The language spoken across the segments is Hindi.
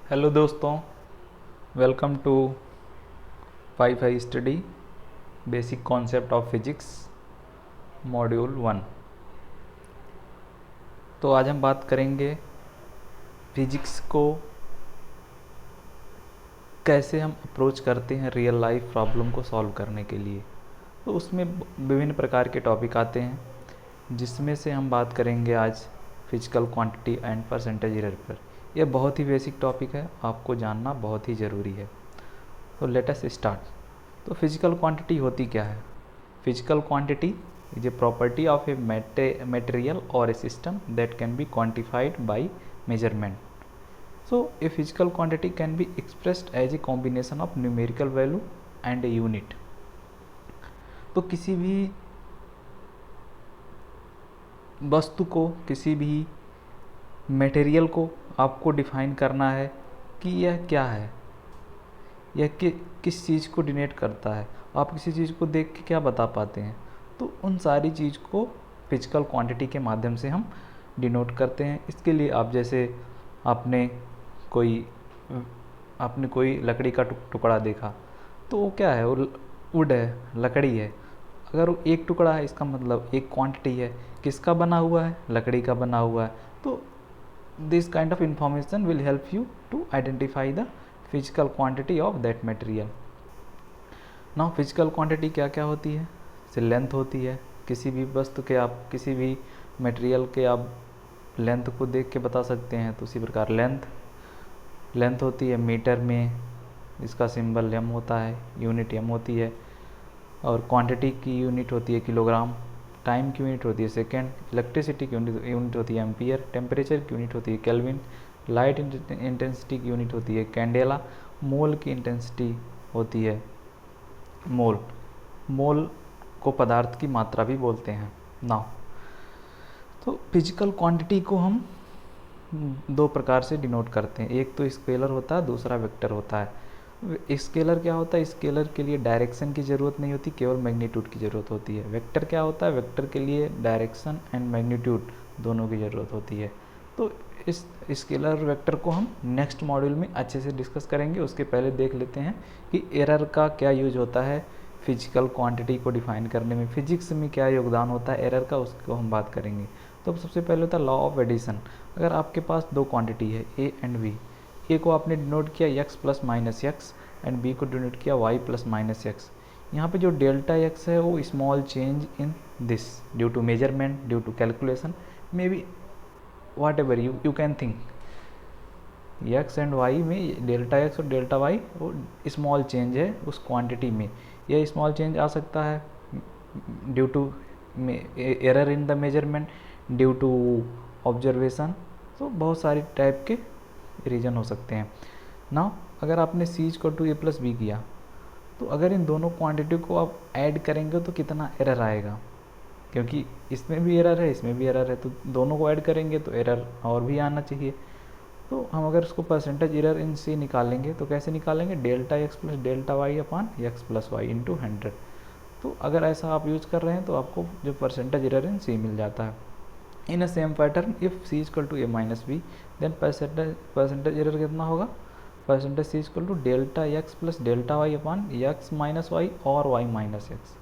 हेलो दोस्तों, welcome to WiFi study basic concept of physics module 1। तो आज हम बात करेंगे फिजिक्स को कैसे हम अप्रोच करते हैं रियल लाइफ प्रॉब्लम को सॉल्व करने के लिए। तो उसमें विभिन्न प्रकार के टॉपिक आते हैं, जिसमें से हम बात करेंगे आज physical quantity and percentage error पर। यह बहुत ही बेसिक टॉपिक है, आपको जानना बहुत ही ज़रूरी है। तो लेट अस स्टार्ट। तो फिजिकल क्वांटिटी होती क्या है? Physical quantity is a property of A material or a system that can be quantified by measurement. So a physical quantity can be expressed as a combination of numerical value and a unit. तो किसी भी वस्तु को, किसी भी मटेरियल को आपको डिफाइन करना है कि यह क्या है, यह किस चीज़ को डिनोट करता है। आप किसी चीज़ को देख के क्या बता पाते हैं? तो उन सारी चीज़ को फिजिकल क्वांटिटी के माध्यम से हम डिनोट करते हैं। इसके लिए आप जैसे आपने कोई लकड़ी का टुकड़ा देखा, तो वो क्या है? वो वुड है, लकड़ी है। अगर वो एक टुकड़ा है, इसका मतलब एक क्वांटिटी है। किसका बना हुआ है? लकड़ी का बना हुआ है। तो this kind of information will help you to identify the physical quantity of that material. Now physical quantity क्या क्या होती है? से लेंथ होती है। किसी भी वस्तु के, आप किसी भी मटेरियल के आप लेंथ को देख के बता सकते हैं। तो उसी प्रकार लेंथ होती है मीटर में, इसका सिंबल एम होता है, यूनिट एम होती है। और क्वांटिटी की यूनिट होती है किलोग्राम, टाइम की यूनिट होती है सेकेंड, इलेक्ट्रिसिटी की यूनिट होती है एम्पियर, टेम्परेचर की यूनिट होती है केल्विन, लाइट इंटेंसिटी की यूनिट होती है कैंडेला, मोल की इंटेंसिटी होती है मोल को पदार्थ की मात्रा भी बोलते हैं। नाउ तो फिजिकल क्वांटिटी को हम दो प्रकार से डिनोट करते हैं। एक तो स्केलर होता है, दूसरा वेक्टर होता है। स्केलर क्या होता है? स्केलर के लिए डायरेक्शन की ज़रूरत नहीं होती, केवल मैग्नीट्यूड की ज़रूरत होती है। वेक्टर क्या होता है? वेक्टर के लिए डायरेक्शन एंड मैग्नीट्यूड दोनों की ज़रूरत होती है। तो इस स्केलर वेक्टर को हम नेक्स्ट मॉड्यूल में अच्छे से डिस्कस करेंगे। उसके पहले देख लेते हैं कि एरर का क्या यूज होता है फिजिकल क्वांटिटी को डिफाइन करने में। फिजिक्स में क्या योगदान होता है एरर का, उसको हम बात करेंगे। तो सबसे पहले होता है लॉ ऑफ एडिशन। अगर आपके पास दो क्वांटिटी है ए एंड बी, ए को आपने डिनोट किया x plus minus x and b को डिनोट किया y प्लस माइनस एक्स। यहाँ पे जो डेल्टा x है वो small change in this due to measurement, due to calculation, maybe whatever you can think. x एंड y में डेल्टा x और डेल्टा y वो स्मॉल चेंज है उस क्वांटिटी में। यह स्मॉल चेंज आ सकता है due to error in the measurement, due to observation. तो बहुत सारी टाइप के रीजन हो सकते हैं। नाउ अगर आपने c equal to a plus b किया, तो अगर इन दोनों क्वांटिटी को आप ऐड करेंगे तो कितना एरर आएगा? क्योंकि इसमें भी एरर है, इसमें भी एरर है, तो दोनों को ऐड करेंगे तो एरर और भी आना चाहिए। तो हम अगर उसको परसेंटेज एरर इन से निकालेंगे तो कैसे निकालेंगे? Delta X plus delta Y upon X plus Y into 100। तो अगर ऐसा आप यूज़ कर रहे हैं तो आपको जो परसेंटेज एरर इन सी मिल जाता है। In a same pattern if C equal to A minus B, then percentage error कितना होगा? Percentage C equal to delta X plus delta Y upon X minus Y और वाई माइनस एक्स।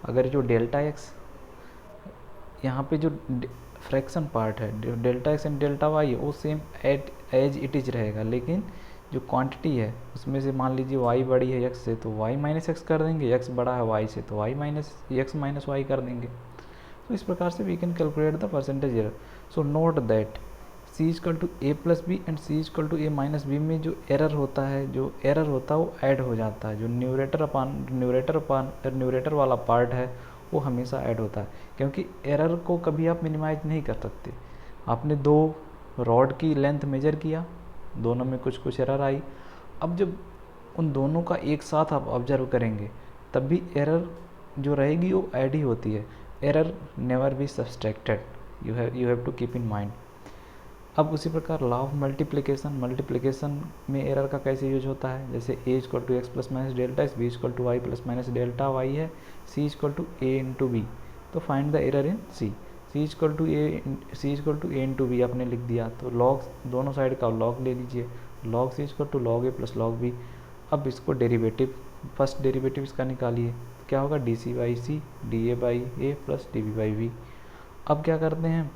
अगर जो डेल्टा एक्स यहाँ पे जो फ्रैक्शन पार्ट है, जो delta x and delta Y है, वो सेम एज इट इज रहेगा, लेकिन जो क्वांटिटी है उसमें से मान लीजिए y बड़ी है x से तो y माइनस एक्स कर देंगे, x बड़ा है y से तो y minus x minus y कर देंगे। तो इस प्रकार से we can calculate the percentage error. So note that c equal to a plus b and c equal to A minus b में जो एरर होता है वो ऐड हो जाता है। जो न्यूमरेटर वाला पार्ट है वो हमेशा ऐड होता है, क्योंकि एरर को कभी आप मिनिमाइज नहीं कर सकते। आपने दो रॉड की लेंथ मेजर किया, दोनों में कुछ कुछ एरर आई। अब जब उन दोनों का एक साथ आप ऑब्जर्व करेंगे तब भी एरर जो रहेगी वो ऐड ही होती है। Error never be subtracted, you have to keep in mind. अब उसी प्रकार लॉ ऑफ मल्टीप्लिकेशन में एरर का कैसे यूज होता है? जैसे a equal to x plus minus delta X, B equal to Y plus minus delta Y है, c equal to A into B. तो find the error in c C equal to A into B आपने लिख दिया, तो लॉग दोनों साइड का लॉग ले लीजिए, log c equal to log a plus log b. अब इसको डेरिवेटिव, फर्स्ट डेरिवेटिव इसका निकालिए, तो क्या होगा d C by c d A by a plus d b by b. अब क्या करते हैं,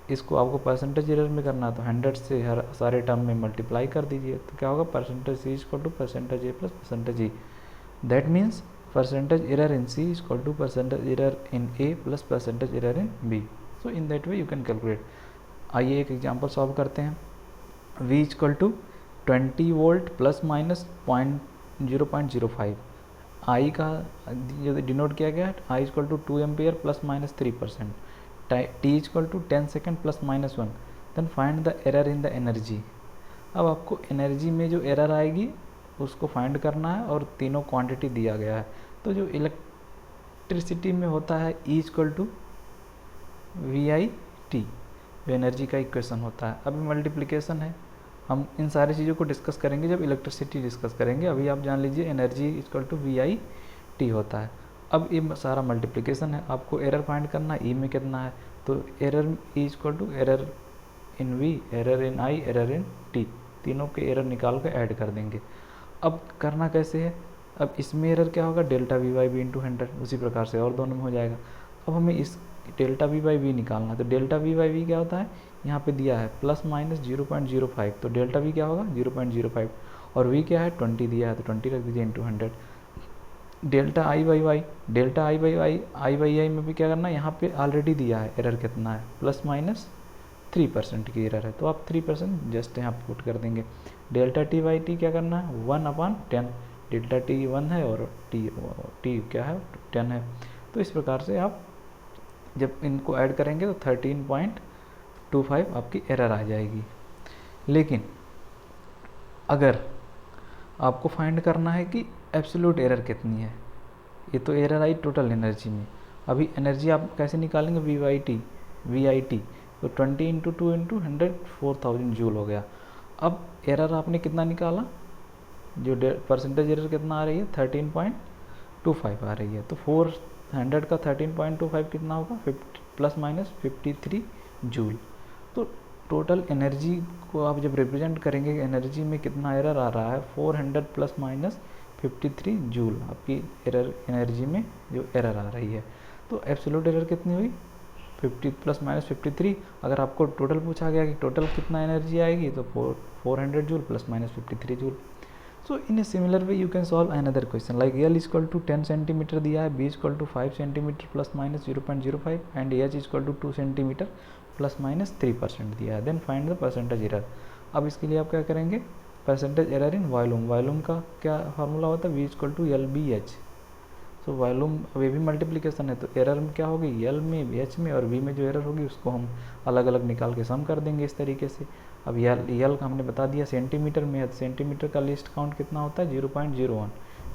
इसको आपको परसेंटेज एरर में करना है तो 100 से हर सारे टर्म में मल्टीप्लाई कर दीजिए, तो क्या होगा percentage C equal to percentage a plus percentage e. That means percentage error in C is equal to percentage error in A plus percentage error in B. So in that way you can calculate. आइए एक एग्जांपल सॉल्व करते हैं। V is equal to 20 volt plus minus 0.05, I का जो डिनोट किया गया है I is equal to 2 ampere plus minus 3%, T is equal to 10 second plus minus 1, then find the error in the energy. अब आपको एनर्जी में जो एरर आएगी उसको फाइंड करना है और तीनों क्वांटिटी दिया गया है। तो जो इलेक्ट्रिसिटी में होता है E equal to V I T, जो एनर्जी का इक्वेशन होता है। अभी मल्टीप्लिकेशन है, हम इन सारी चीज़ों को डिस्कस करेंगे जब इलेक्ट्रिसिटी डिस्कस करेंगे। अभी आप जान लीजिए energy equal to V I T होता है। अब ये सारा मल्टीप्लिकेशन है, आपको एरर फाइंड करना है, ई में कितना है, तो error E equal to error in V, error in I, error in T, तीनों के एरर निकाल कर ऐड कर देंगे। अब करना कैसे है, अब इसमें एरर क्या होगा delta V by B into 100, उसी प्रकार से और दोनों में हो जाएगा। अब हमें इस डेल्टा वी बाई बी निकालना है, तो डेल्टा वी बाई बी क्या होता है, यहाँ पे दिया है प्लस माइनस 0.05, तो डेल्टा वी क्या होगा 0.05, और वी क्या है 20 दिया है, तो 20 रख दीजिए into 100। Delta I by Y, delta I by I में भी क्या करना है, यहाँ पे ऑलरेडी दिया है एरर कितना है, प्लस माइनस 3% की एरर है, तो आप 3% जस्ट यहाँ पुट कर देंगे। डेल्टा टी बाई टी क्या करना है 1/10, डेल्टा टी 1 है और टी क्या है 10 है। तो इस प्रकार से आप जब इनको ऐड करेंगे तो 13.25 आपकी एरर आ जाएगी। लेकिन अगर आपको फाइंड करना है कि एब्सोल्यूट एरर कितनी है, ये तो एरर आई टोटल एनर्जी में, अभी एनर्जी आप कैसे निकालेंगे वी आई टी, तो 20 इंटू 2 इंटू 100 4000 जूल हो गया। अब एरर आपने कितना निकाला, जो परसेंटेज एरर कितना आ रही है 13.25 आ रही है, तो 400 का 13.25 कितना होगा 50 प्लस माइनस 53 जूल। तो टोटल एनर्जी को आप जब रिप्रेजेंट करेंगे एनर्जी में कितना एरर आ रहा है 400 प्लस माइनस 53 जूल आपकी एरर एनर्जी में जो एरर आ रही है। तो एब्सोल्यूट एरर कितनी हुई 50 प्लस माइनस 53। अगर आपको टोटल पूछा गया कि टोटल कितना एनर्जी आएगी तो 400 joule plus minus 53 joule. So in a similar way you can solve another question like L equal to 10 centimetre दिया है, B equal to 5 centimetre plus minus 0.05 and H equal to 2 centimetre plus minus 3% दिया है। Then find the percentage error. अब इसके लिए आप क्या करेंगे, percentage error in volume, volume का क्या फार्मूला होता है V equal to L B H. So volume वे भी मल्टीप्लिकेशन है, तो एरर में क्या होगी एल में एच में और वी में जो एरर होगी उसको हम अलग अलग निकाल के सम कर देंगे इस तरीके से। अब एल का हमने बता दिया सेंटीमीटर में है, सेंटीमीटर का लिस्ट काउंट कितना होता है 0.01।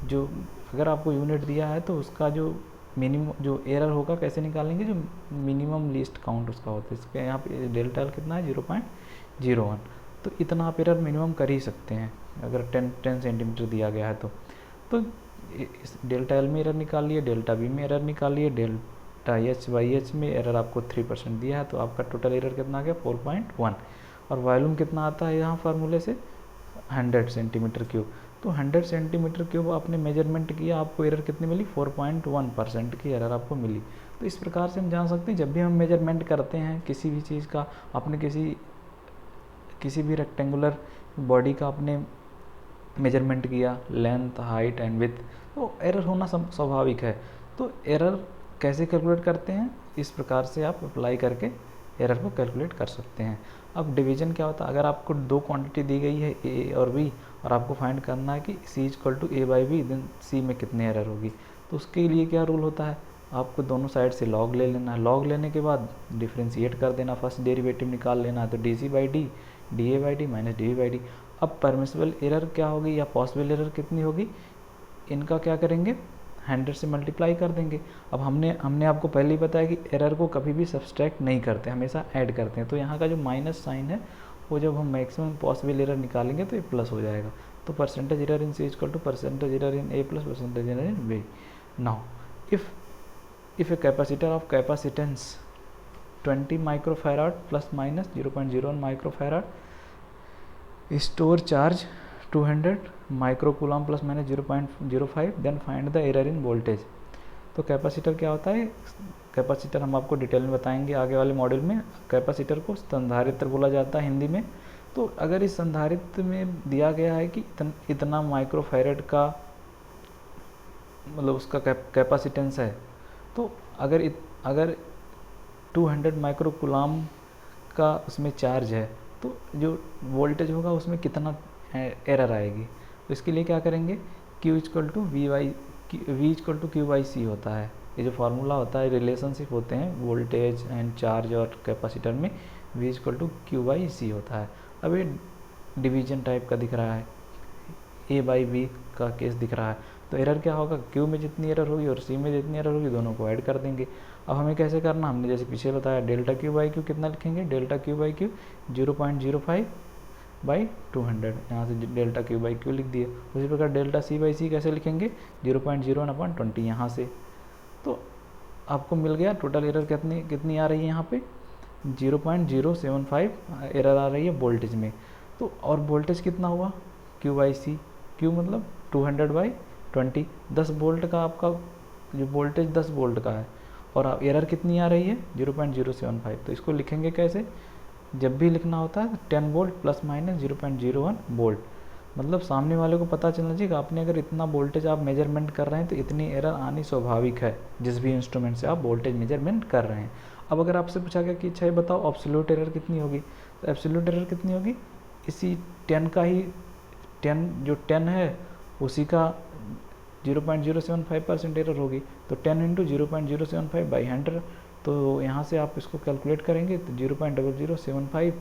जो अगर आपको यूनिट दिया है तो उसका जो मिनिमम जो एरर होगा कैसे निकालेंगे, जो मिनिमम लिस्ट काउंट उसका होता है, इसके यहाँ पे डेल्टा एल कितना है 0.01। तो इतना आप एरर मिनिमम कर ही सकते हैं अगर 10 सेंटीमीटर दिया गया है तो इस डेल्टा एल में एरर निकाल लिए, डेल्टा बी में एरर निकाल लिए, डेल्टा एच बाई एच में एरर आपको 3% दिया है, तो आपका टोटल एरर कितना आ गया 4.1। और वॉल्यूम कितना आता है यहाँ फार्मूले से 100 सेंटीमीटर क्यूब, तो 100 सेंटीमीटर क्यूब आपने मेजरमेंट किया, आपको एरर कितनी मिली 4.1% की एरर आपको मिली। तो इस प्रकार से हम जान सकते हैं जब भी हम मेजरमेंट करते हैं किसी भी चीज़ का, आपने किसी भी रेक्टेंगुलर बॉडी का आपने मेजरमेंट किया लेंथ हाइट एंड विड्थ, तो एरर होना स्वाभाविक है। तो एरर कैसे कैलकुलेट करते हैं, इस प्रकार से आप अप्लाई करके एरर को कैलकुलेट कर सकते हैं। अब डिवीजन क्या होता है, अगर आपको दो क्वांटिटी दी गई है ए और बी और आपको फाइंड करना है कि C equal to A by B, then C में कितनी एरर होगी, तो उसके लिए क्या रूल होता है, आपको दोनों साइड से लॉग ले लेना है, लॉग लेने के बाद डिफ्रेंशिएट कर देना, फर्स्ट डेरिवेटिव निकाल लेना है, तो D C by D D A by D minus D V by D. अब परमिसिबल एरर क्या होगी या पॉसिबल एरर कितनी होगी, इनका क्या करेंगे 100 से मल्टीप्लाई कर देंगे। अब हमने आपको पहले ही बताया कि एरर को कभी भी सब्सट्रैक्ट नहीं करते, हमेशा ऐड करते हैं, तो यहाँ का जो माइनस साइन है वो जब हम मैक्सिमम पॉसिबल एरर निकालेंगे तो ये प्लस हो जाएगा। तो percentage error in C equal to percentage error in A plus percentage error in B. Now if a capacitor of capacitance 20 microfarad plus minus 0.01 microfarad, store charge 200 microcoulomb plus minus 0.05, then find the error in voltage. तो कैपेसिटर क्या होता है? कैपेसिटर हम आपको डिटेल में बताएंगे आगे वाले मॉड्यूल में। कैपेसिटर को संधारित्र बोला जाता है हिंदी में। तो अगर इस संधारित्र में दिया गया है कि इतना माइक्रोफैराड का मतलब उसका कैपेसिटेंस है, तो अगर 200 माइक्रोकूलम का उसमें चार्ज है, तो जो वोल्टेज होगा उसमें कितना एरर आएगी। तो इसके लिए क्या करेंगे, Q equal to V equal to Q by C होता है। ये जो फार्मूला होता है, रिलेशनशिप होते हैं वोल्टेज एंड चार्ज और कैपेसिटर में, V equal to Q by C होता है। अब ये डिवीजन टाइप का दिख रहा है, A बाई B का केस दिख रहा है, तो एरर क्या होगा, Q में जितनी एरर होगी और C में जितनी एरर होगी दोनों को ऐड कर देंगे। अब हमें कैसे करना, हमने जैसे पीछे बताया डेल्टा Q बाई Q कितना लिखेंगे, delta Q by Q 0.05 by 200, यहाँ से डेल्टा Q बाई Q लिख दिए। उसी प्रकार डेल्टा C बाई C कैसे लिखेंगे, 0.01/20 यहाँ से। तो आपको मिल गया टोटल एरर कितनी आ रही है यहाँ पे, 0.075 एरर आ रही है वोल्टेज में। तो और वोल्टेज कितना हुआ, Q बाई C, Q मतलब 200/20, 10 वोल्ट का आपका जो वोल्टेज 10 वोल्ट का है, और एरर कितनी आ रही है 0.075। तो इसको लिखेंगे कैसे, जब भी लिखना होता है 10 वोल्ट प्लस माइनस 0.01 वोल्ट, मतलब सामने वाले को पता चलना चाहिए कि आपने अगर इतना वोल्टेज आप मेजरमेंट कर रहे हैं तो इतनी एरर आनी स्वाभाविक है जिस भी इंस्ट्रूमेंट से आप वोल्टेज मेजरमेंट कर रहे हैं। अब अगर आपसे पूछा गया कि अच्छा ये बताओ एब्सोल्यूट एरर कितनी होगी, तो एब्सोल्यूट एरर कितनी होगी, इसी 10 का ही 10 जो 10 है उसी का 0.075% एरर होगी। तो 10 इंटू 0.075/100, तो यहाँ से आप इसको कैलकुलेट करेंगे तो 0.0075,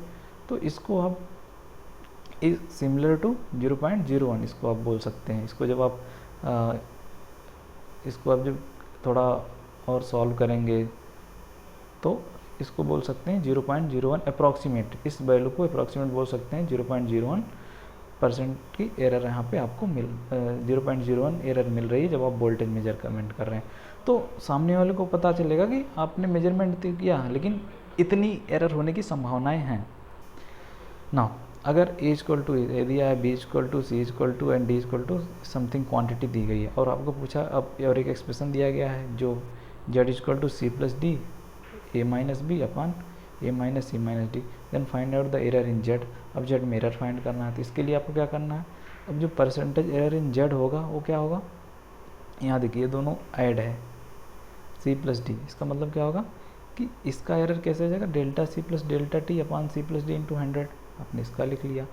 तो इसको आप इज सिमिलर टू 0.01 इसको आप बोल सकते हैं। इसको जब आप जब थोड़ा और सॉल्व करेंगे तो इसको बोल सकते हैं 0.01 अप्रॉक्सीमेट, इस वैल्यू को अप्रॉक्सीमेट बोल सकते हैं। 0.01% की एरर यहाँ पे आपको 0.01 एरर मिल रही है जब आप वोल्टेज मेजरमेंट कर रहे हैं। तो सामने वाले को पता चलेगा कि आपने मेजरमेंट तो किया लेकिन इतनी एरर होने की संभावनाएं हैं ना। अगर A इक्वल टू ए दिया है, B equal to C equal to and D equal to something quantity दी गई है, और आपको पूछा अब और एक एक्सप्रेशन दिया गया है जो Z equal to C plus D A minus B upon A minus C minus D, then find out the error in Z। अब Z में एरर फाइंड करना है, तो इसके लिए आपको क्या करना है, अब जो परसेंटेज एरर इन Z होगा वो क्या होगा, यहाँ देखिए दोनों ऐड है C प्लस D, इसका मतलब क्या होगा कि इसका एरर कैसे हो जाएगा, delta C plus delta T upon C plus D into 100, आपने इसका लिख लिया।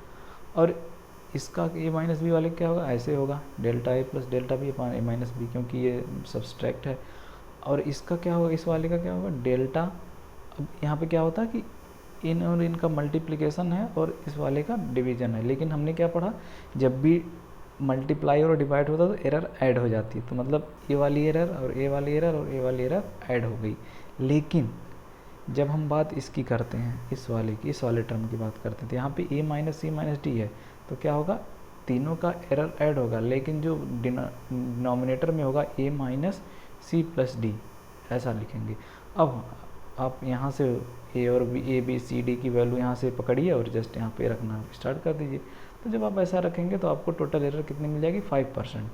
और इसका A माइनस बी वाले क्या होगा, ऐसे होगा delta A plus delta B upon A minus B, क्योंकि ये सब्सट्रैक्ट है। और इसका क्या होगा, इस वाले का क्या होगा डेल्टा, अब यहाँ पे क्या होता है कि इन और इनका मल्टीप्लिकेशन है और इस वाले का डिवीजन है, लेकिन हमने क्या पढ़ा, जब भी मल्टीप्लाई और डिवाइड होता तो एरर ऐड हो जाती है। तो मतलब ए वाली एरर और ए वाली एरर और ए वाली एरर ऐड हो गई। लेकिन जब हम बात इसकी करते हैं, इस वाले टर्म की बात करते हैं, तो यहाँ पे A minus C minus D है, तो क्या होगा, तीनों का एरर ऐड होगा, लेकिन जो डिनोमिनेटर में होगा A minus C plus D, ऐसा लिखेंगे। अब आप यहाँ से A और B C D की वैल्यू यहाँ से पकड़िए और जस्ट यहाँ पे रखना स्टार्ट कर दीजिए। तो जब आप ऐसा रखेंगे तो आपको टोटल एरर कितनी मिल जाएगी, 5%।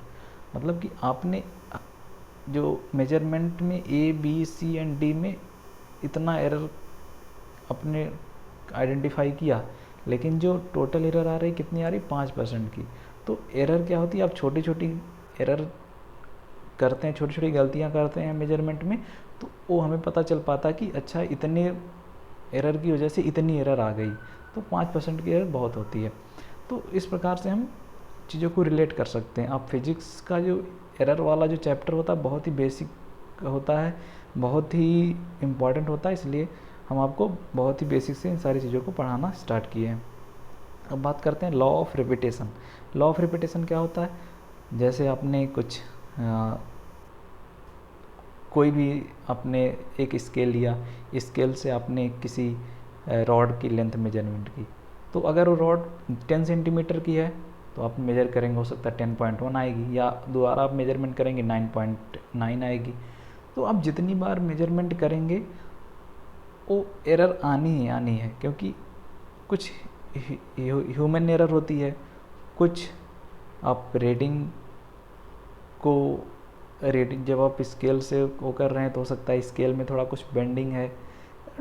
मतलब कि आपने जो मेजरमेंट में A B C and D में इतना एरर अपने आइडेंटिफाई किया, लेकिन जो टोटल एरर आ रही कितनी आ रही, 5% की। तो एरर क्या होती है, आप छोटी छोटी एरर करते हैं, छोटी छोटी गलतियां करते हैं मेजरमेंट में, तो वो हमें पता चल पाता कि अच्छा इतने एरर की वजह से इतनी एरर आ गई। तो 5% की एरर बहुत होती है। तो इस प्रकार से हम चीज़ों को रिलेट कर सकते हैं। आप फिजिक्स का जो एरर वाला जो चैप्टर होता है बहुत ही बेसिक होता है, बहुत ही इम्पॉर्टेंट होता है, इसलिए हम आपको बहुत ही बेसिक से इन सारी चीज़ों को पढ़ाना स्टार्ट किए हैं। अब बात करते हैं law of repetition. Law of repetition क्या होता है, जैसे आपने कुछ कोई भी आपने एक स्केल लिया, स्केल से आपने किसी रॉड की लेंथ मेजरमेंट की, तो अगर वो रॉड 10 सेंटीमीटर की है तो आप मेजर करेंगे, हो सकता है 10.1 आएगी, या दोबारा आप मेजरमेंट करेंगे 9.9 आएगी। तो आप जितनी बार मेजरमेंट करेंगे वो एरर आनी ही आनी है, क्योंकि कुछ ह्यूमन एरर होती है, कुछ आप रेटिंग जब आप स्केल से वो कर रहे हैं तो हो सकता है स्केल में थोड़ा कुछ बेंडिंग है,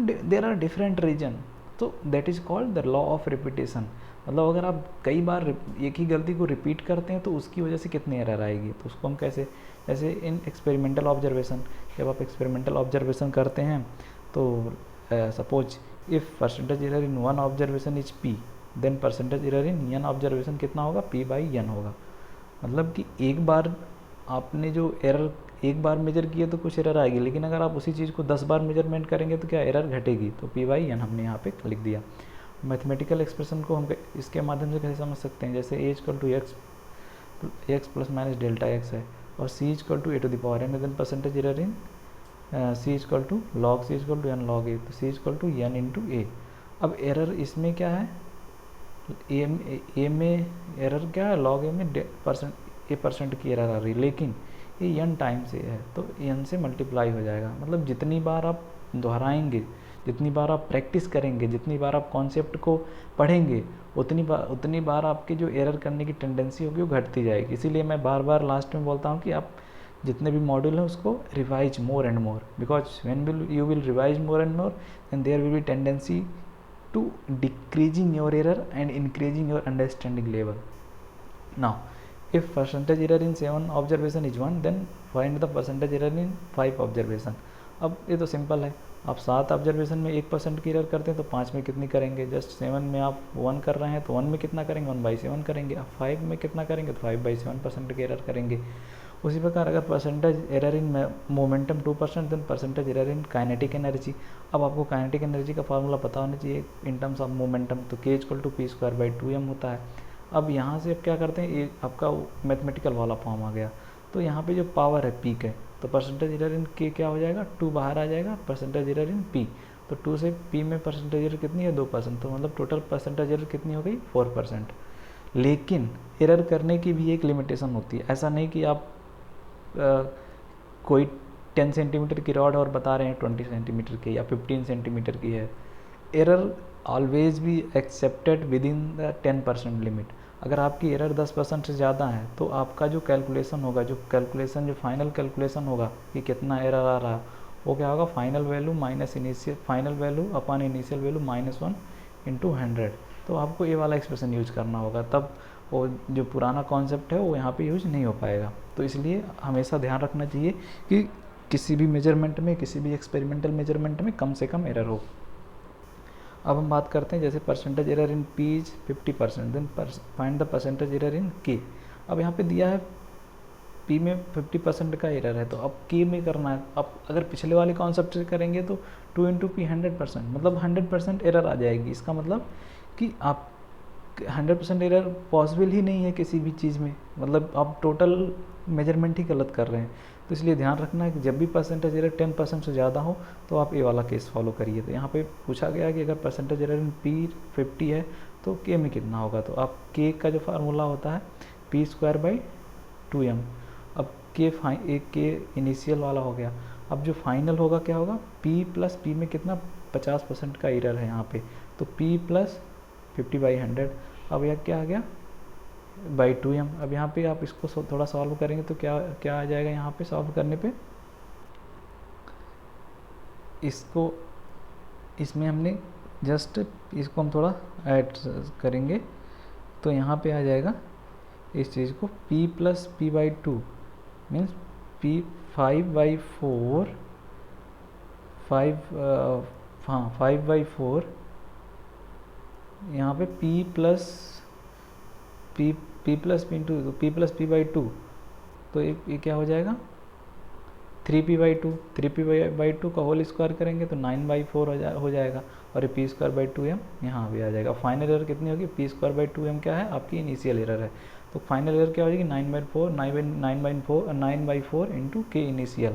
देर आर डिफरेंट रीजन। तो that is called the law of repetition. मतलब अगर आप कई बार एक ही गलती को रिपीट करते हैं तो उसकी वजह से कितनी एरर आएगी, तो उसको हम कैसे, जैसे इन एक्सपेरिमेंटल ऑब्जर्वेशन, जब आप एक्सपेरिमेंटल ऑब्जर्वेशन करते हैं तो suppose if percentage error in one observation is P, then percentage error in N observation कितना होगा, पी बाई एन होगा। मतलब कि एक बार आपने जो एरर एक बार मेजर किया तो कुछ एरर आएगी, लेकिन अगर आप उसी चीज़ को 10 बार मेजरमेंट करेंगे तो क्या एरर घटेगी, तो पी बाई एन हमने यहाँ पे लिख दिया। मैथमेटिकल एक्सप्रेशन को हम इसके माध्यम से कैसे समझ सकते हैं, जैसे a equal to x plus minus delta x है और c equal to a to the power n, then percentage error in C equal to log c equal to n log a, तो c equal to n into a. अब एरर इसमें क्या है, ए में एरर क्या है, लॉग ए में परसेंट की एरर आ रही है, लेकिन ये एन टाइम से है तो एन से मल्टीप्लाई हो जाएगा। मतलब जितनी बार आप दोहराएंगे, जितनी बार आप प्रैक्टिस करेंगे, जितनी बार आप कॉन्सेप्ट को पढ़ेंगे, उतनी बार आपकी जो एरर करने की टेंडेंसी होगी वो घटती जाएगी। इसीलिए मैं बार बार लास्ट में बोलता हूँ कि आप जितने भी मॉड्यूल हैं उसको revise more and more, because when you will revise more and more and there will be tendency to decreasing your error and increasing your understanding level. Now if percentage error in 7 observation is 1, then find the percentage error in 5 observation. अब ये तो सिंपल है, आप 7 ऑब्जर्वेशन में 1% की एरर करते हैं तो 5 में कितनी करेंगे, जस्ट 7 में आप 1 कर रहे हैं तो 1 में कितना करेंगे, 1/7 करेंगे। आप 5 में कितना करेंगे तो 5/7% की एरर करेंगे। उसी प्रकार अगर percentage error in momentum 2%, then percentage error in kinetic energy. अब आपको काइनेटिक एनर्जी का फार्मूला पता होना चाहिए इन टर्म्स ऑफ मोमेंटम, तो k equal to P square by 2m होता है। अब यहाँ से आप क्या करते हैं, ये आपका मैथमेटिकल वाला फॉर्म आ गया, तो यहाँ पे जो पावर है पी है तो परसेंटेज एरर इन k क्या हो जाएगा, 2 बाहर आ जाएगा, परसेंटेज एरर इन p, तो 2 से p में परसेंटेज एरर कितनी है, 2%, तो मतलब टोटल परसेंटेज एरर कितनी हो गई, 4%। लेकिन एरर करने की भी एक लिमिटेशन होती है, ऐसा नहीं कि आप कोई 10 सेंटीमीटर की रॉड और बता रहे हैं 20 सेंटीमीटर की या 15 सेंटीमीटर की है। एरर ऑलवेज भी accepted with in the 10% limit. अगर आपकी एरर 10% से ज़्यादा है तो आपका जो कैलकुलेशन होगा, जो फाइनल कैलकुलेशन होगा कि कितना एरर आ रहा है, वो क्या होगा, final value upon initial value -1 into 100। तो आपको ये वाला एक्सप्रेशन यूज करना होगा, तब वो जो पुराना कॉन्सेप्ट है वो यहाँ पे यूज नहीं हो पाएगा। तो इसलिए हमेशा ध्यान रखना चाहिए कि किसी भी मेजरमेंट में, किसी भी एक्सपेरिमेंटल मेजरमेंट में कम से कम एरर हो। अब हम बात करते हैं जैसे percentage error in P is 50%, then find the percentage error in K. अब यहाँ पे दिया है पी में 50% का एरर है, तो अब के में करना है। अब अगर पिछले वाले कॉन्सेप्ट से करेंगे तो 2 इंटू पी 100%, मतलब 100% एरर आ जाएगी। इसका मतलब कि आप 100% एरर पॉसिबल ही नहीं है किसी भी चीज़ में, मतलब आप टोटल मेजरमेंट ही गलत कर रहे हैं। तो इसलिए ध्यान रखना है कि जब भी परसेंटेज एरर 10% से ज़्यादा हो तो आप ये वाला केस फॉलो करिए। तो यहाँ पे पूछा गया कि अगर परसेंटेज एरर इन पी 50 है तो के में कितना होगा, तो आप के का जो फार्मूला होता है पी स्क्वायर बाई 2m। अब के इनिशियल वाला हो गया, अब जो फाइनल होगा क्या होगा, p प्लस पी में कितना 50% का एरर है यहाँ पे, तो p प्लस 50/100। अब यह क्या आ गया बाई 2m। अब यहाँ पे आप इसको थोड़ा सॉल्व करेंगे तो क्या आ जाएगा, यहाँ पे सॉल्व करने पे इसमें हमने जस्ट इसको हम थोड़ा ऐड करेंगे तो यहाँ पे आ जाएगा इस चीज़ को p plus p/2 means p 5/4 5/4 यहाँ पे p plus p into p plus p/2, तो ये क्या हो जाएगा 3p/2 का होल स्क्वायर करेंगे तो 9/4 हो जाएगा, और ये p स्क्वायर बाई 2m यहाँ भी आ जाएगा। फाइनल एरर कितनी होगी, p स्क्वायर बाई 2m क्या है, आपकी इनिशियल एरर है, तो फाइनल एरर क्या हो जाएगी 9/4 इंटू के इनिशियल।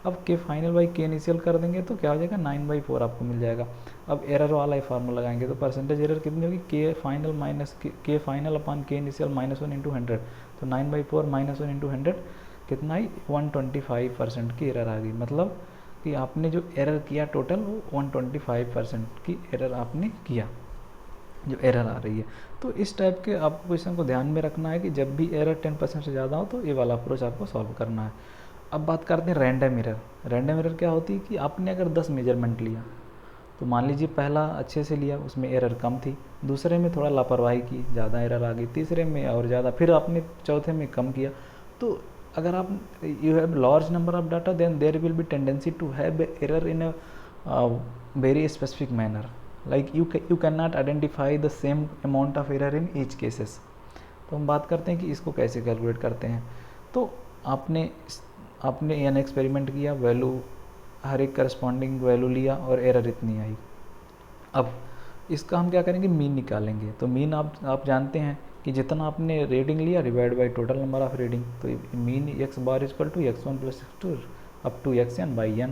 अब के फाइनल बाई के इनिशियल कर देंगे तो क्या हो जाएगा 9/4 आपको मिल जाएगा। अब एरर वाला ही फार्मूला लगाएंगे तो परसेंटेज एरर कितनी होगी, के फाइनल माइनस के फाइनल अपॉन के इनिशियल -1 इंटू 100, तो 9/4 -1 इंटू 100 कितना ही 125% की एरर आ गई। मतलब कि आपने जो एरर किया टोटल वो 125% की एरर आपने किया, जो एरर आ रही है। तो इस टाइप के आपको क्वेश्चन को ध्यान में रखना है कि जब भी एरर 10% से ज़्यादा हो तो ये वाला अप्रोच आपको सॉल्व करना है। अब बात करते हैं रैंडम एरर। रैंडम एरर क्या होती है कि आपने अगर 10 मेजरमेंट लिया तो मान लीजिए पहला अच्छे से लिया, उसमें एरर कम थी, दूसरे में थोड़ा लापरवाही की, ज़्यादा एरर आ गई, तीसरे में और ज़्यादा, फिर आपने चौथे में कम किया। तो अगर आप you have large number of data then there will be tendency to have error in a very specific manner, like you can not identify the same amount of error in each cases. तो हम बात करते हैं कि इसको कैसे कैलकुलेट करते हैं। तो आपने एन एक्सपेरिमेंट किया, वैल्यू हर एक करस्पॉन्डिंग वैल्यू लिया और एरर इतनी आई। अब इसका हम क्या करेंगे, मीन निकालेंगे। तो मीन आप जानते हैं कि जितना आपने रीडिंग लिया divide by total number of reading, तो mean x bar equal to x1 plus x2 up to xn by n।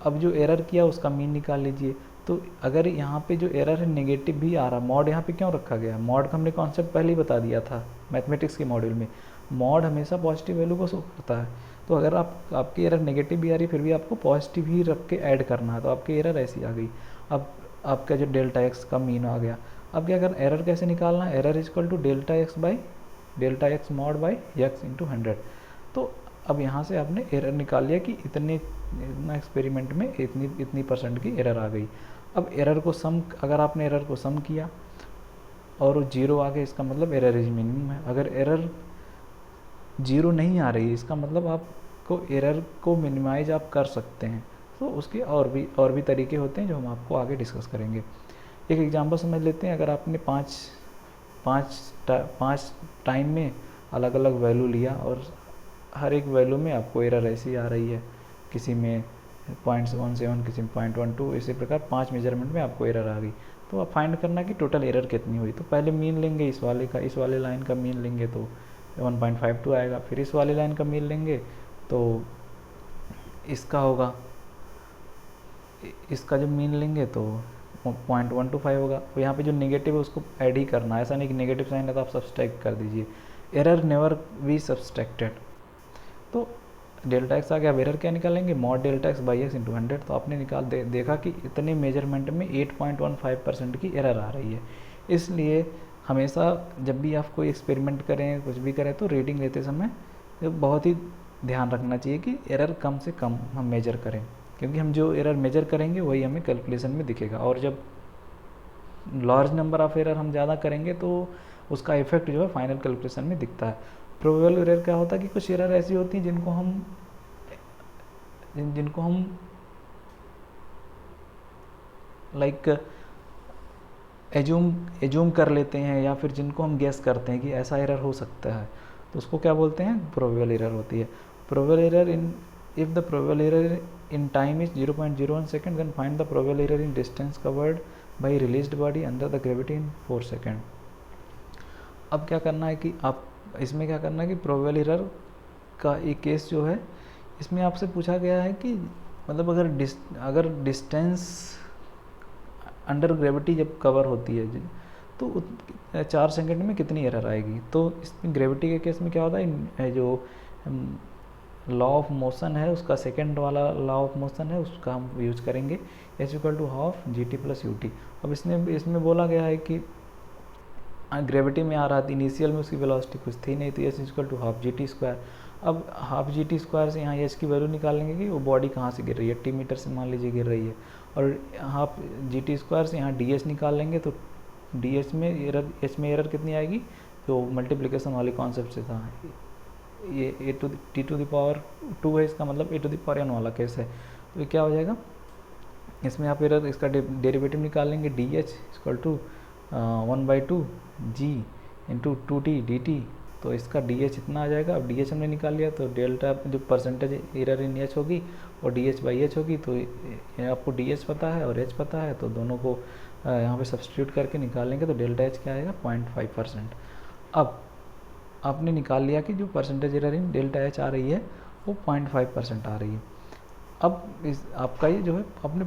अब जो एरर किया उसका मीन निकाल लीजिए। तो अगर यहाँ पे जो एरर है नेगेटिव भी आ रहा, मॉड यहाँ पे क्यों रखा गया, मॉड का हमने कॉन्सेप्ट पहले ही बता दिया था मैथमेटिक्स के मॉड्यूल में, मॉड हमेशा पॉजिटिव वैल्यू को शो करता है। तो अगर आपकी एरर नेगेटिव भी आ रही फिर भी आपको पॉजिटिव ही रख के ऐड करना है, तो आपकी एरर ऐसी आ गई। अब आपका जो डेल्टा एक्स का मीन आ गया। अब क्या कर, एरर कैसे निकालना है, error equal to delta X mod by X into 100। तो अब यहाँ से आपने एरर निकाल लिया कि इतना एक्सपेरिमेंट में इतनी परसेंट की एरर आ गई। अब एरर को सम, अगर आपने एरर को सम किया और वो 0 आ गया, इसका मतलब एरर इज मिनिमम है। अगर एरर 0 नहीं आ रही, इसका मतलब आपको एरर को मिनिमाइज आप कर सकते हैं। तो उसके और भी तरीके होते हैं जो हम आपको आगे डिस्कस करेंगे। एक एग्जांपल समझ लेते हैं। अगर आपने पाँच टाइम में अलग अलग वैल्यू लिया और हर एक वैल्यू में आपको एरर ऐसी आ रही है, किसी में 0.17, किसी में 0.12, इसी प्रकार 5 मेजरमेंट में आपको एरर आ गई। तो आप फाइंड करना कि टोटल एरर कितनी हुई। तो पहले मीन लेंगे, इस वाले लाइन का मीन लेंगे तो 1.52 आएगा। फिर इस वाली लाइन का मीन लेंगे तो इसका होगा, इसका जब मीन लेंगे तो 0.125 होगा। तो यहाँ पे जो नेगेटिव है उसको ऐड ही करना है, ऐसा नहीं कि नेगेटिव साइन है तो आप सब्सट्रैक्ट कर दीजिए। Error never be subtracted. तो डेल्टा एक्स आ गया। अब एरर क्या निकालेंगे, mod delta x by X into 100। तो आपने देखा कि इतने मेजरमेंट में 8.15% की एरर आ रही है। इसलिए हमेशा जब भी आप कोई एक्सपेरिमेंट करें, कुछ भी करें, तो रीडिंग लेते समय बहुत ही ध्यान रखना चाहिए कि एरर कम से कम हम मेजर करें, क्योंकि हम जो एरर मेजर करेंगे वही हमें कैलकुलेशन में दिखेगा। और जब लार्ज नंबर ऑफ एरर हम ज़्यादा करेंगे तो उसका इफेक्ट जो है फाइनल कैलकुलेशन में दिखता है। प्रोबेबल एरर क्या होता है कि कुछ एरर ऐसी होती हैं जिनको हम लाइक एज्यूम कर लेते हैं, या फिर जिनको हम गेस करते हैं कि ऐसा एरर हो सकता है, तो उसको क्या बोलते हैं, प्रोबेबल एरर होती है। Probable error if the probable error in time is 0.01 second, then find the probable error in distance covered by released body under the gravity in 4 second। अब क्या करना है कि आप इसमें क्या करना है कि प्रोबेबल एरर का एक केस जो है, इसमें आपसे पूछा गया है कि मतलब अगर डिस्टेंस अंडर ग्रेविटी जब कवर होती है तो 4 सेकंड में कितनी एरर आएगी। तो इसमें ग्रेविटी के केस में क्या होता है, जो लॉ ऑफ मोशन है उसका सेकंड वाला लॉ ऑफ मोशन है उसका हम यूज करेंगे, h=12 gt प्लस ut। अब इसमें बोला गया है कि ग्रेविटी में आ रहा था, इनिशियल में उसकी वेलोसिटी कुछ थी नहीं, तो h=12 gt²। अब हाफ gt² से यहाँ h की वैल्यू निकालेंगे कि वो बॉडी कहाँ से गिर रही है, t मीटर से मान लीजिए गिर रही है, और हाफ gt² से यहाँ ds निकाल लेंगे तो ds में एरर, h में एरर कितनी आएगी, जो मल्टीप्लिकेशन वाले कॉन्सेप्ट से था, ये t⁻² है, इसका मतलब a⁴n वाला केस है। तो ये क्या हो जाएगा, इसमें आप एरर इसका डेरिवेटिव निकाल लेंगे, dh=1/2 g into 2t dt। तो इसका dh इतना आ जाएगा। अब dh हमने निकाल लिया तो डेल्टा जो परसेंटेज एरर इन h होगी और dh/h होगी। तो आपको dh पता है और h पता है, तो दोनों को यहाँ पे सब्स्टिट्यूट करके निकालेंगे तो डेल्टा h क्या आएगा, 0.5%। अब आपने निकाल लिया कि जो परसेंटेज एरर इन डेल्टा h आ रही है वो 0.5% आ रही है। अब आपका ये जो है आपने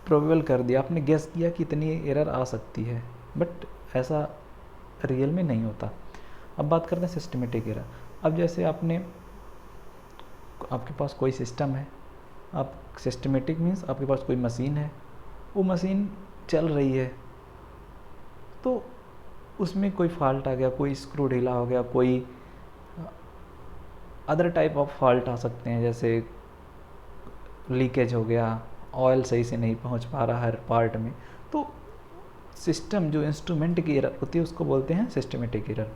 प्रोबेबल कर दिया, आपने गेस किया कि इतनी एरर आ सकती है, बट ऐसा रियल में नहीं होता। अब बात करते हैं सिस्टमेटिक एरर। अब जैसे आपके पास कोई सिस्टम है, आप सिस्टमेटिक मीन्स आपके पास कोई मशीन है, वो मशीन चल रही है तो उसमें कोई फॉल्ट आ गया, कोई स्क्रू ढीला हो गया, कोई अदर टाइप ऑफ फॉल्ट आ सकते हैं, जैसे लीकेज हो गया, ऑयल सही से नहीं पहुंच पा रहा हर पार्ट में, तो सिस्टम जो इंस्ट्रूमेंट की एरर होती है उसको बोलते हैं सिस्टमेटिक एरर।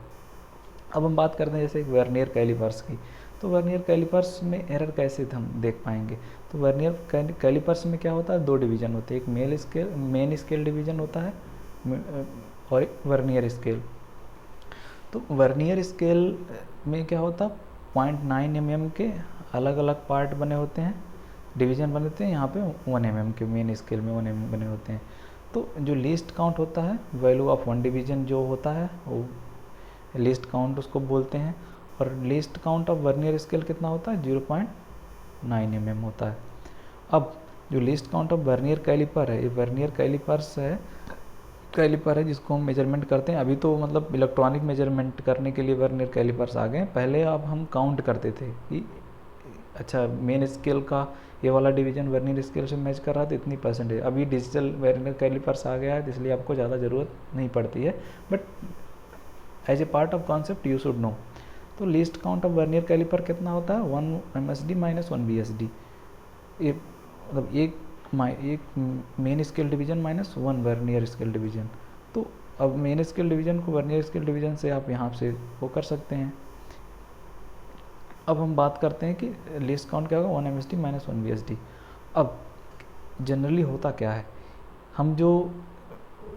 अब हम बात करते हैं जैसे वर्नियर कैलिपर्स की, तो वर्नियर कैलिपर्स में एरर कैसे हम देख पाएंगे। तो वर्नियर कैलिपर्स में क्या होता है, दो डिवीजन होते हैं, एक मेन स्केल डिवीजन होता है और एक वर्नियर स्केल। तो वर्नियर स्केल में क्या होता है, 0.9 mm के अलग अलग पार्ट बने होते हैं, डिवीजन बने होते हैं, यहाँ पे 1 mm के मेन स्केल में 1 mm बने होते हैं। तो जो लीस्ट काउंट होता है, वैल्यू ऑफ वन डिवीजन जो होता है वो लीस्ट काउंट उसको बोलते हैं, और least count of vernier scale कितना होता है, 0.9 mm होता है। अब जो least count of vernier calliper है, ये वर्नियर कैलिपर है जिसको हम मेजरमेंट करते हैं। अभी तो मतलब इलेक्ट्रॉनिक मेजरमेंट करने के लिए वर्नियर कैलिपर्स आ गए, पहले अब हम काउंट करते थे कि अच्छा मेन स्केल का ये वाला डिवीजन वर्नियर स्केल से मैच कर रहा है तो इतनी परसेंटेज। अभी डिजिटल वर्नियर कैलिपर्स आ गया है इसलिए आपको ज़्यादा ज़रूरत नहीं पड़ती है, but as a part of concept you should know. तो least count of vernier caliper कितना होता है, 1 MSD माइनस 1 VSD। ये मतलब एक main scale division minus 1 vernier scale division. तो अब मेन स्केल डिवीजन को वर्नियर स्केल डिवीजन से आप यहाँ से वो कर सकते हैं। अब हम बात करते हैं कि लीस्ट काउंट क्या होगा, 1 MSD माइनस 1 VSD। अब जनरली होता क्या है, हम जो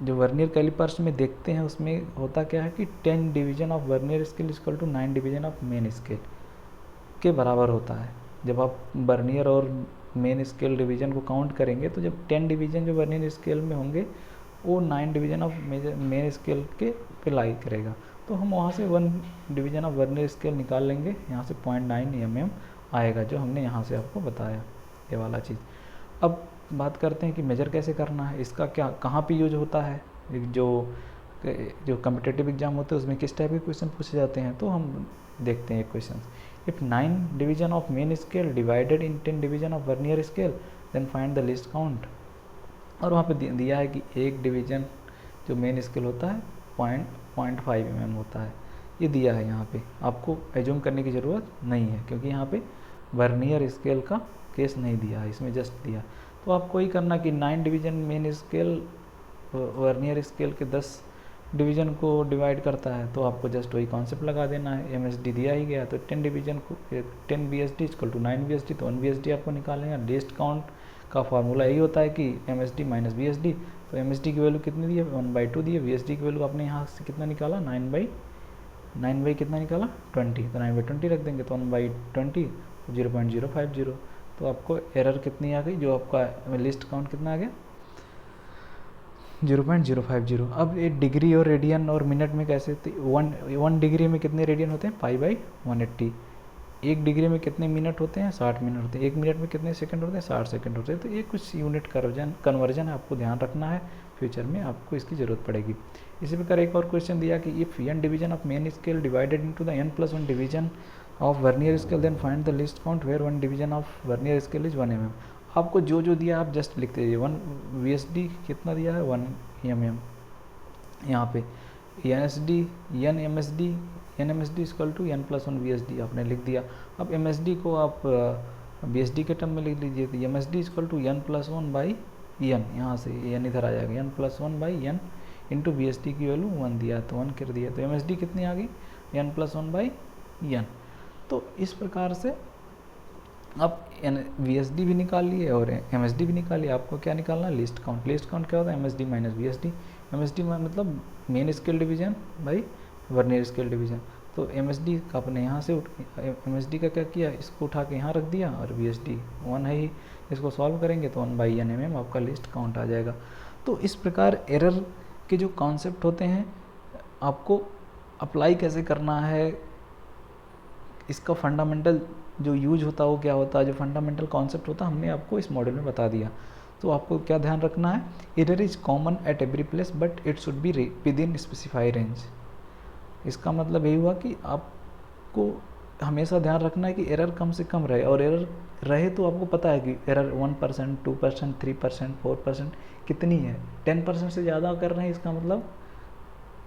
वर्नियर कैलिपर्स में देखते हैं उसमें होता क्या है कि 10 division of vernier scale equal to 9 division of main scale के बराबर होता है। जब आप वर्नियर और मेन स्केल डिवीजन को काउंट करेंगे तो जब 10 डिवीजन जो वर्नियर स्केल में होंगे वो 9 डिवीजन ऑफ मेन स्केल के पे लाई करेगा, तो हम वहाँ से 1 डिवीजन ऑफ वर्नियर स्केल निकाल लेंगे, यहाँ से 0.9 mm आएगा जो हमने यहाँ से आपको बताया ये वाला चीज़। अब बात करते हैं कि मेजर कैसे करना है, इसका क्या कहाँ पे यूज होता है। जो कम्पिटिटिव एग्जाम होते हैं उसमें किस टाइप के क्वेश्चन पूछे जाते हैं, तो हम देखते हैं question. If 9 division of main scale divided in 10 division of vernier scale then find the least count. और वहाँ पे दिया है कि एक डिवीजन जो मेन स्केल होता है 0.5 mm होता है, ये दिया है यहाँ पे। आपको एज्यूम करने की ज़रूरत नहीं है क्योंकि यहाँ पे वर्नियर स्केल का केस नहीं दिया है, इसमें जस्ट दिया। तो आपको ही करना कि 9 division main scale vernier scale के 10 डिवीजन को डिवाइड करता है, तो आपको जस्ट वही कॉन्सेप्ट लगा देना है। MSD दिया ही गया तो 10 डिवीजन को 10 VSD इक्वल टू 9 VSD, तो 1 VSD आपको निकालेंगे। लीस्ट काउंट का फार्मूला यही होता है कि MSD माइनस VSD। तो MSD की वैल्यू कितनी दी है, 1/2 दी है। VSD की वैल्यू आपने यहाँ से कितना निकाला, 9 कितना निकाला 20, तो 9/20 रख देंगे तो 1/20 0.050। तो आपको एरर कितनी आ गई, जो आपका लिस्ट काउंट कितना आ गया 0.050। अब ये डिग्री और रेडियन और मिनट में कैसे, 1 डिग्री में कितने रेडियन होते हैं, π/180। 1 डिग्री में कितने मिनट होते हैं, 60 मिनट होते हैं। 1 मिनट में कितने सेकंड होते हैं, 60 सेकंड होते हैं। तो ये कुछ यूनिट कन्वर्जन है, आपको ध्यान रखना है, फ्यूचर में आपको इसकी ज़रूरत पड़ेगी। इसी प्रकार एक और क्वेश्चन दिया कि if n division of main scale divided into the n+1 division of vernier scale then find the least count where 1 division of vernier scale is 1 mm। आपको जो दिया आप जस्ट लिखते जाइए। 1 VSD कितना दिया है 1 mm, यहाँ पे n MSD equal to n+1 VSD आपने लिख दिया। अब MSD को आप VSD के टर्म में लिख लीजिए, तो MSD इक्वल टू n+1/n, यहाँ से n इधर आ जाएगा, n+1/n इंटू VSD की वैल्यू 1 दिया तो 1 कर दिया, तो MSD कितनी आ गई n+1/n। तो इस प्रकार से आप VSD भी निकाल लिए और MSD भी निकाल लिए। आपको क्या निकालना है, लिस्ट काउंट। लिस्ट काउंट क्या होता है, MSD माइनस VSD। MSD मतलब main scale division by vernier scale division. तो MSD का आपने यहाँ से MSD का क्या किया, इसको उठा के यहाँ रख दिया, और VSD 1 है ही, इसको सॉल्व करेंगे तो 1/n mm आपका लिस्ट काउंट आ जाएगा। तो इस प्रकार एरर के जो कॉन्सेप्ट होते हैं आपको अप्लाई कैसे करना है, इसका फंडामेंटल जो यूज होता है वो क्या होता है, जो फंडामेंटल कॉन्सेप्ट होता है हमने आपको इस मॉड्यूल में बता दिया। तो आपको क्या ध्यान रखना है, error is common at every place but it should be with in specify range. इसका मतलब यही हुआ कि आपको हमेशा ध्यान रखना है कि एरर कम से कम रहे, और एरर रहे तो आपको पता है कि एरर 1%, 2%, 3%, 4% कितनी है। 10% से ज़्यादा कर रहे हैं इसका मतलब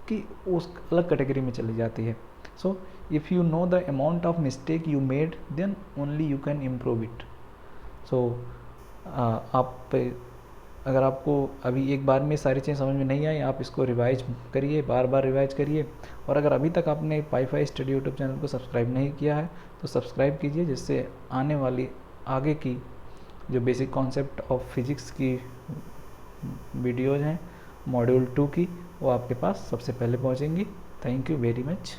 कि उस अलग कैटेगरी में चली जाती है। So if you know the amount of mistake you made then only you can improve it. So आप अगर आपको अभी एक बार में सारी चीज़ें समझ में नहीं आई, आप इसको रिवाइज करिए, बार बार रिवाइज करिए। और अगर अभी तक आपने पाई स्टडी यूट्यूब चैनल को सब्सक्राइब नहीं किया है तो सब्सक्राइब कीजिए, जिससे आने वाली आगे की जो बेसिक कॉन्सेप्ट ऑफ फिज़िक्स की वीडियोज़ हैं मॉड्यूल 2 की, वो आपके पास सबसे पहले पहुंचेंगी। Thank you very much.